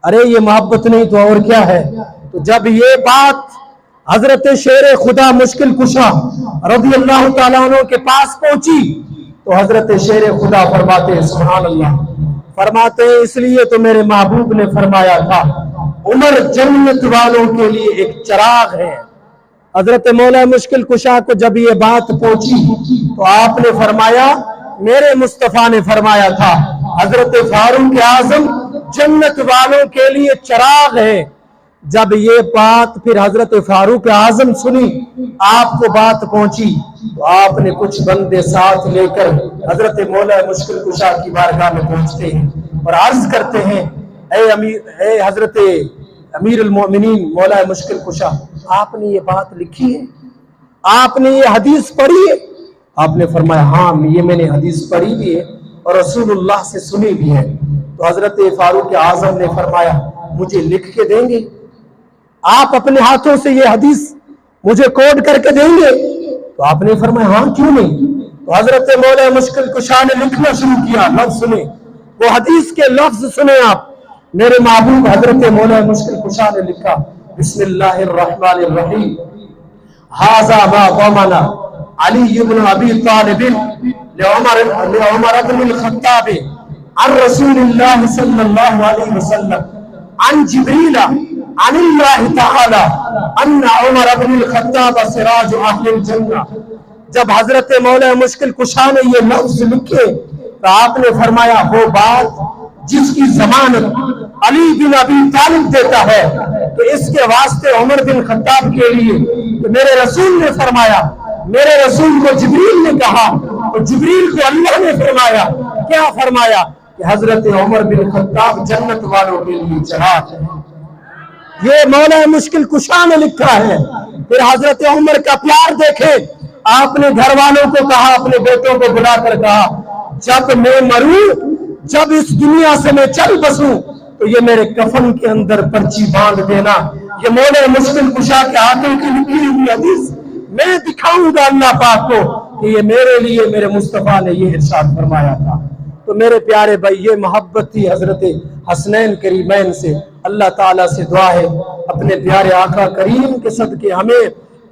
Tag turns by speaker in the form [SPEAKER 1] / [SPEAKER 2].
[SPEAKER 1] अरे ये मोहब्बत नहीं तो और क्या है। तो जब ये बात हजरत शेर खुदा मुश्किल कुशा रज़ी अल्लाह ताला अन्हु के पास पहुंची तो हजरत शेर खुदा फरमाते हैं सुभान अल्लाह, फरमाते हैं इसलिए तो मेरे महबूब ने फरमाया था उमर जन्नत वालों के लिए एक चिराग है। हजरत मौला मुश्किल कुशा को जब ये बात पहुंची तो आपने फरमाया, मेरे मुस्तफा ने फरमाया था हजरत फारूक आजम जन्नत वालों के लिए चिराग है। जब ये बात फिर हजरत फारूक आजम सुनी, आपको बात पहुंची तो आपने कुछ बंदे साथ लेकर हजरत मौला मुश्किल कुशा की बारगाह में पहुंचते हैं और अर्ज करते हैं, ए हजरत अमीर अल मोमिनीन मौला मुश्किल कुशा, आपने ये बात लिखी है, आपने ये हदीस पढ़ी है? आपने फरमाया हाँ ये मैंने हदीस पढ़ी भी है और रसूलुल्लाह से सुनी भी है। तो हजरत फारूक आजम ने फरमाया मुझे लिख के देंगे, आप अपने हाथों से ये हदीस मुझे कोड करके देंगे? तो आपने फरमाया हाँ क्यों नहीं। तो हजरत मौला मुश्किल कुशा ने लिखना शुरू किया, लफ्ज सुने, वो हदीस के लफ्ज सुने आप। मेरे महबूब हजरत मौला मुश्किल कुशा ने लिखा बिस्मिल्लाहिर्रहमानिर्रहीम, हाज़ा मा क़माना अली इब्न अबी तालिब लिउमर इब्न अल-खत्ताब अन रसूलिल्लाह सल्लल्लाहु अलैहि वसल्लम अन जिब्रील अनिल्लाह तआला अन्ना उमर इब्न अल-खत्ताब सिराज अहलिल जन्नह। जब हजरत मौला मुश्किल कुशा ने ये लफ्ज लिखे तो आपने फरमाया वो बात जिसकी जमानत अली बिन अबी तालिब देता है तो इसके वास्ते उमर बिन खत्ताब के लिए तो मेरे रसूल ने फरमाया, मेरे रसूल को जिब्रील ने कहा और जिब्रील को अल्लाह ने फरमाया, क्या फरमाया कि हजरत उमर बिन खत्ताब जन्नत वालों के लिए चिराग है। ये मौला मुश्किल कुशा ने लिखा है। फिर हजरत उमर का प्यार देखे, आपने घर वालों को कहा, अपने बेटों को बुलाकर कहा, जब मैं मरूं, जब इस दुनिया से मैं चल बसूं तो ये मेरे कफन के अंदर पर्ची बांध देना। ये मौला मुश्किल कुशा के हाथों की लिखी हुई हदीस मैं दिखाऊंगा अल्लाह पाक को कि ये मेरे लिए मेरे मुस्तफा ने ये इरशाद फरमाया था। तो मेरे प्यारे भाई ये मोहब्बत थी हजरत हसनैन करीमैन से। अल्लाह ताला से दुआ है अपने प्यारे आका करीम के सदके हमें